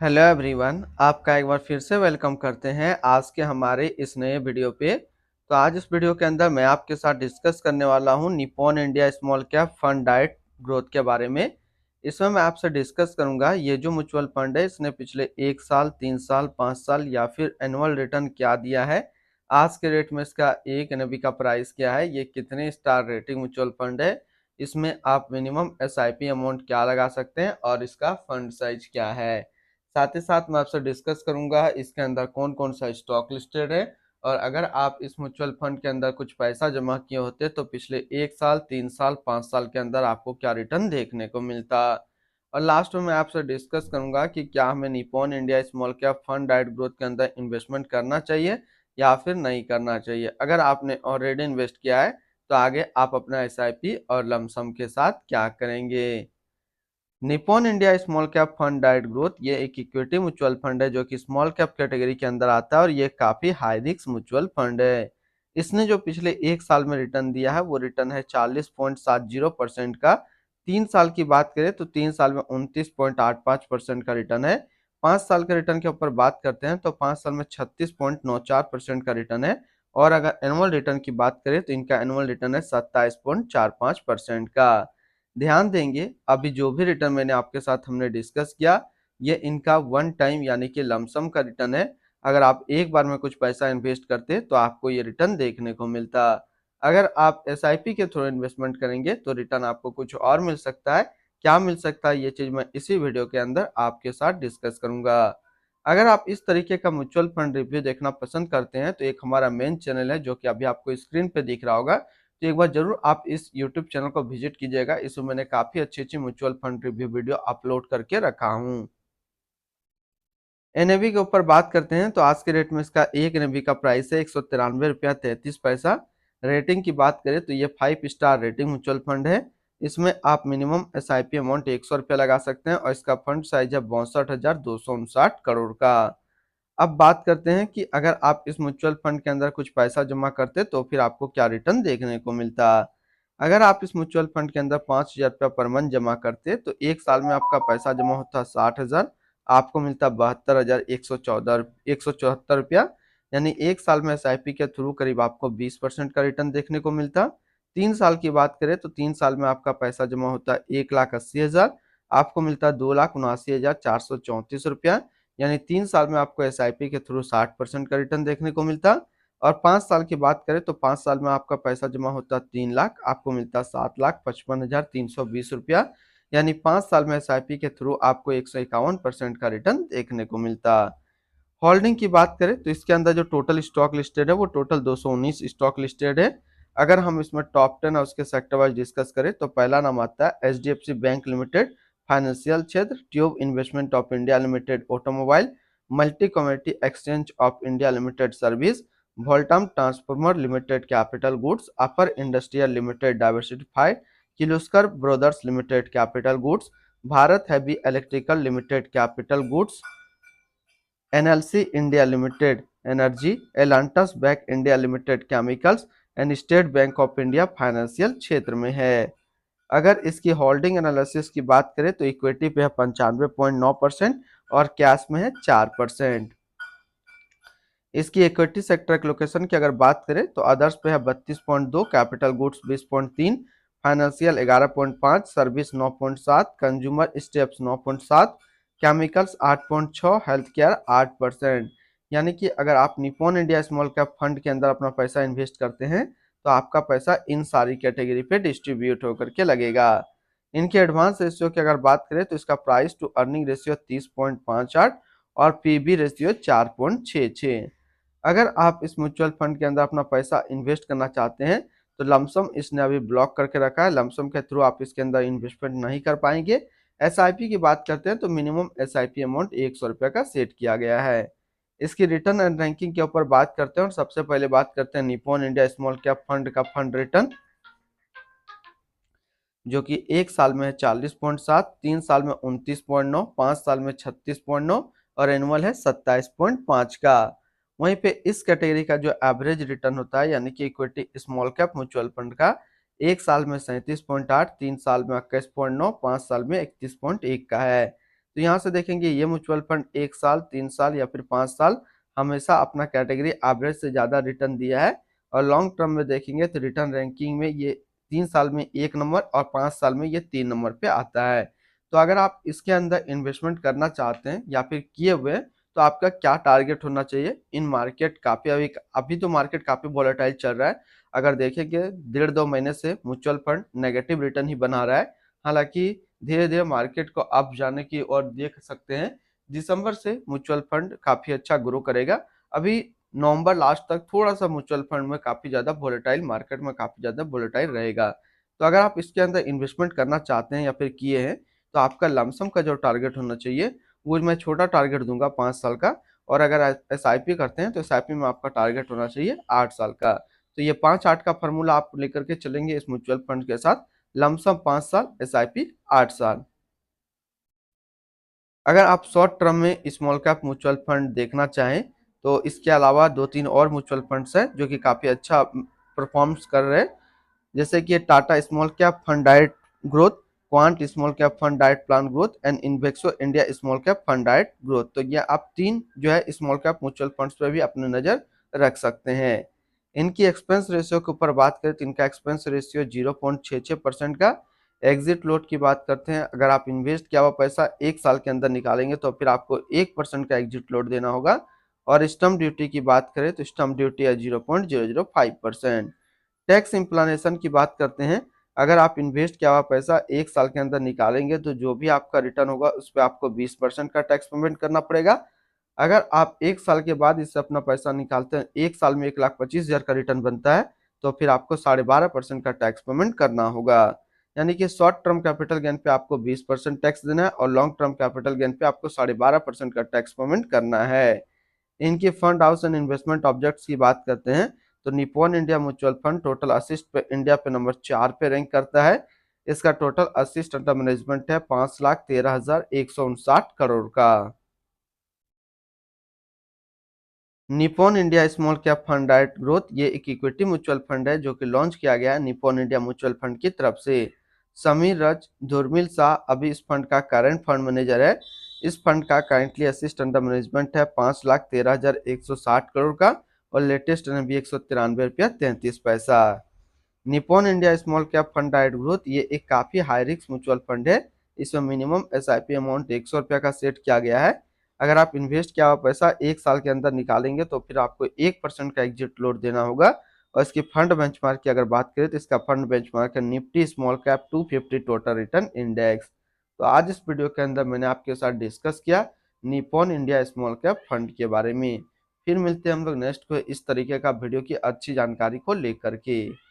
Hello everyone, आपका एक बार फिर से वेलकम करते हैं आज के हमारे इस नए वीडियो पे। तो आज इस वीडियो के अंदर मैं आपके साथ डिस्कस करने वाला हूं Nippon India small cap fund diet growth के बारे में। इसमें मैं आपसे डिस्कस करूंगा ये जो म्यूचुअल फंड है इसने पिछले 1 साल, 3 साल, 5 साल या फिर एनुअल रिटर्न क्या दिया है, आज के रेट में इसका एक एनएवी का प्राइस क्या है, ये कितने स्टार रेटिंग म्यूचुअल फंड है, इसमें आप मिनिमम एसआईपी अमाउंट क्या लगा सकते हैं और इसका फंड साइज क्या है। साथ ही साथ मैं आपसे डिस्कस करूंगा इसके अंदर कौन कौन सा स्टॉक लिस्टेड है, और अगर आप इस म्यूचुअल फंड के अंदर कुछ पैसा जमा किए होते तो पिछले 1 साल, 3 साल, 5 साल के अंदर आपको क्या रिटर्न देखने को मिलता। और लास्ट में मैं आपसे डिस्कस करूंगा कि क्या हमें Nippon India small cap fund diet growth के अंदर इन्वेस्टमेंट करना चाहिए या फिर नहीं करना चाहिए। अगर आपने ऑलरेडी इन्वेस्ट किया है तो आगे आप अपना एसआईपी और लमसम के साथ क्या करेंगे। Nippon India small cap fund diet growth ये एक इक्विटी म्यूचुअल फंड है जो कि स्मॉल कैप कैटेगरी के अंदर आता है और ये काफी हाई रिस्क म्यूचुअल फंड है। इसने जो पिछले 1 साल में रिटर्न दिया है वो रिटर्न है 40.70% का। 3 साल की बात करें तो 3 साल में 29.85% का रिटर्न है। 5 साल के रिटर्न के ऊपर बात करते हैं तो 5 साल में 36.94% का रिटर्न है। और अगर एनुअल रिटर्न की बात करें तो इनका एनुअल रिटर्न है 27.45% का। ध्यान देंगे अभी जो भी रिटर्न मैंने आपके साथ हमने डिस्कस किया ये इनका वन टाइम यानी कि लमसम का रिटर्न है। अगर आप एक बार में कुछ पैसा इन्वेस्ट करते तो आपको ये रिटर्न देखने को मिलता। अगर आप एसआईपी के थ्रू इन्वेस्टमेंट करेंगे तो रिटर्न आपको कुछ और मिल सकता है। क्या मिल सकता है ये चीज मैं इसी वीडियो के अंदर आपके साथ डिस्कस करूंगा। अगर आप इस तरीके का म्यूचुअल फंड रिव्यू देखना पसंद करते हैं तो एक हमारा मेन चैनल है जो कि अभी आपको स्क्रीन पे दिख रहा होगा, तो एक बार जरूर आप इस यूट्यूब चैनल को विजिट कीजिएगा। इसमें मैंने काफी अच्छी अच्छी mutual fund review video upload करके रखा हूँ। एनएवी के ऊपर बात करते हैं तो आज के रेट में इसका एक एनएवी का प्राइस है 193 रुपया 33 पैसा। रेटिंग की बात करें तो ये 5 स्टार रेटिंग म्यूचुअल फंड है। इसमें आप मिनिमम एसआईपी अमाउंट 100 रुपया लगा सकते हैं और इसका फंड साइज है 62,259 करोड़ का। अब बात करते हैं कि अगर आप इस म्यूचुअल फंड के अंदर कुछ पैसा जमा करते तो फिर आपको क्या रिटर्न देखने को मिलता। अगर आप इस म्यूचुअल फंड के अंदर 5,000 रुपया पर मंथ जमा करते तो 1 साल में आपका पैसा जमा होता 60,000, आपको मिलता 72,174 रुपया। यानी 1 साल में एसआईपी के थ्रू करीब आपको 20% का रिटर्न देखने को मिलता। 3 साल की बात करें तो 3 साल में आपका पैसा जमा होता 1,80,000, आपको मिलता 2,79,434 रुपया। यानी 3 साल में आपको एसआईपी के थ्रू 60% का रिटर्न देखने को मिलता। और 5 साल की बात करें तो 5 साल में आपका पैसा जमा होता 3 लाख, आपको मिलता 7,55,320 रुपया। यानी 5 साल में एसआईपी के थ्रू आपको 151% का रिटर्न देखने को मिलता। होल्डिंग की बात करें तो इसके अंदर जो टोटल स्टॉक लिस्टेड है वो टोटल 219 स्टॉक लिस्टेड है। अगर हम इसमें टॉप 10 और उसके सेक्टर वाइज डिस्कस करें तो पहला नाम आता है एचडीएफसी बैंक लिमिटेड फाइनेंशियल क्षेत्र, tube investment of India limited automobile, multi community exchange of India limited service, Voltamp transformer limited capital goods, Apar industrial limited diversified, Kirloskar brothers limited capital goods, Bharat heavy electrical limited capital goods, NLC India limited energy, Elantas Beck India limited chemicals and state bank of India financial क्षेत्र में है। अगर इसकी holding analysis की बात करें तो equity पे है 95.9% और कैश में है 4%। इसकी इक्विटी सेक्टर की लोकेशन की अगर बात करें तो अदर्स पे है 32.2, capital goods 20.3, financial 11.5, service 9.7, consumer steps 9.7, chemicals 8.6, health care 8%। यानी कि अगर आप Nippon India small cap fund के अंदर अपना पैसा इन्वेस्ट करते हैं तो आपका पैसा इन सारी कैटेगरी पे डिस्ट्रीब्यूट होकर के लगेगा। इनके एडवांस रेशियो की अगर बात करें तो इसका प्राइस टू अर्निंग रेशियो 30.58 और पीबी रेशियो 4.66। अगर आप इस म्यूचुअल फंड के अंदर अपना पैसा इन्वेस्ट करना चाहते हैं तो लमसम इसने अभी ब्लॉक करके रखा है, लमसम के थ्रू आप इसके अंदर इन्वेस्टमेंट नहीं कर पाएंगे। एसआईपी की बात करते हैं तो मिनिमम एसआईपी अमाउंट 100 रुपया का सेट किया गया है। इसकी रिटर्न एंड रैंकिंग के ऊपर बात करते हैं और सबसे पहले बात करते हैं Nippon India small cap fund का फंड रिटर्न, जो कि 1 साल में है 40.7, 3 साल में 29.9, 5 साल में 36.9 और एनुअल है 27.5 का। वहीं पे इस कैटेगरी का जो एवरेज रिटर्न होता है यानी कि equity small cap mutual fund का 1 साल में 37.8, 3 साल में 21.9, 5 साल में 31.1 का है। तो यहाँ से देखेंगे ये म्यूचुअल फंड 1 साल, 3 साल या फिर 5 साल हमेशा अपना कैटेगरी एवरेज से ज़्यादा रिटर्न दिया है। और लॉन्ग टर्म में देखेंगे तो रिटर्न रैंकिंग में ये 3 साल में 1 नंबर और 5 साल में ये 3 नंबर पे आता है। तो अगर आप इसके अंदर इन्वेस्टमेंट करना चाहते हैं या फिर किए हुए हैं, तो आपका क्या टारगेट होना चाहिए? इन मार्केट काफ़ी अभी तो मार्केट काफ़ी वोलेटाइल चल रहा है। अगर देखेंगे 1.5-2 महीने से म्यूचुअल फंड नेगेटिव रिटर्न ही बना रहा है। हालाँकि धीरे-धीरे मार्केट को अप जाने की ओर देख सकते हैं। दिसंबर से म्यूचुअल फंड काफ़ी अच्छा ग्रो करेगा। अभी नवंबर लास्ट तक थोड़ा-सा म्यूचुअल फंड में काफ़ी ज़्यादा वोलेटाइल मार्केट में काफ़ी ज़्यादा वोलेटाइल रहेगा। तो अगर आप इसके अंदर इन्वेस्टमेंट करना चाहते हैं या फिर किए हैं, तो आपका लमसम का जो टारगेट होना चाहिए, वो मैं छोटा टारगेट दूँगा 5 साल का। और अगर एसआईपी करते हैं, तो एसआईपी में आपका टारगेट होना चाहिए 8 साल का। तो ये 5-8 का फ़ॉर्मूला आप लेकर के चलेंगे इस म्यूचुअल फंड के साथ, लमसम 5 साल, एसआईपी 8 साल। अगर आप शॉर्ट टर्म में स्मॉल कैप म्यूचुअल फंड देखना चाहें, तो इसके अलावा 2-3 और म्यूचुअल फंड्स हैं जो कि काफ़ी अच्छा परफॉर्म्स कर रहे हैं। जैसे कि Tata small cap fund diet growth, quant small cap fund diet plan growth and इन्वेक्सो India small cap fund diet growth. तो ये आप 3 जो है स्मॉल कैप म्यूचुअल फंड्स पे भी अपनी नज़र रख सकते हैं। इनकी एक्सपेंस रेशियो के ऊपर बात करें तो इनका एक्सपेंस रेशियो 0.66% का। एग्जिट लोड की बात करते हैं, अगर आप इन्वेस्ट किया हुआ पैसा 1 साल के अंदर निकालेंगे तो फिर आपको 1% का एग्जिट लोड देना होगा। और स्टम्प ड्यूटी की बात करें तो स्टम्प ड्यूटी है 0.005%। टैक्स इम्प्लानेशन की बात करते हैं, अगर आप इन्वेस्ट किया हुआ पैसा 1 साल के अंदर निकालेंगे तो जो भी आपका रिटर्न होगा उस पे आपको 20% का टैक्स पेमेंट करना पड़ेगा। अगर आप 1 साल के बाद इससे अपना पैसा निकालते हैं, 1 साल में 1,25,000 का रिटर्न बनता है, तो फिर आपको 12.5% का टैक्स पेमेंट करना होगा। यानी कि शॉर्ट टर्म कैपिटल गेन पे आपको 20% टैक्स देना है और लॉन्ग टर्म कैपिटल गेन पे आपको 12.5% का टैक्स पेमेंट करना है। इनके fund house and investment objects की बात करते हैं, तो Nippon India mutual fund total assist पे इंडिया पे नंबर 4 पे रैंक करता है। इसका टोटल असिस्ट अंडर मैनेजमेंट है 5,13,159 करोड़ का। Nippon India small cap fund diet growth ये एक इक्विटी म्यूचुअल फंड है जो कि लॉन्च किया गया है निप्पॉन इंडिया म्यूचुअल फंड की तरफ से। समीर रज धुर्मिल शाह अभी इस फंड का करंट फंड मैनेजर है। इस फंड का करेंटली असिस्ट अंडर मैनेजमेंट है 5,13,160 करोड़ का और लेटेस्ट एनएवी 193 रुपया 33 पैसा। Nippon India small cap fund diet growth ये एक काफ़ी हाई रिस्क म्यूचुअल फंड है। इसमें मिनिमम एसआईपी अमाउंट 100 रुपया का सेट किया गया है। अगर आप इन्वेस्ट किया हुआ पैसा 1 साल के अंदर निकालेंगे तो फिर आपको 1% का एग्जिट लोड देना होगा। और इसकी फंड बेंचमार्क की अगर बात करें तो इसका फंड बेंचमार्क है Nifty small cap 250 total return index. तो आज इस वीडियो के अंदर मैंने आपके साथ डिस्कस किया Nippon India small cap fund के बारे में। फिर मिलते हैं हम लोग नेक्स्ट को इस तरीके का वीडियो की अच्छी जानकारी को लेकर के।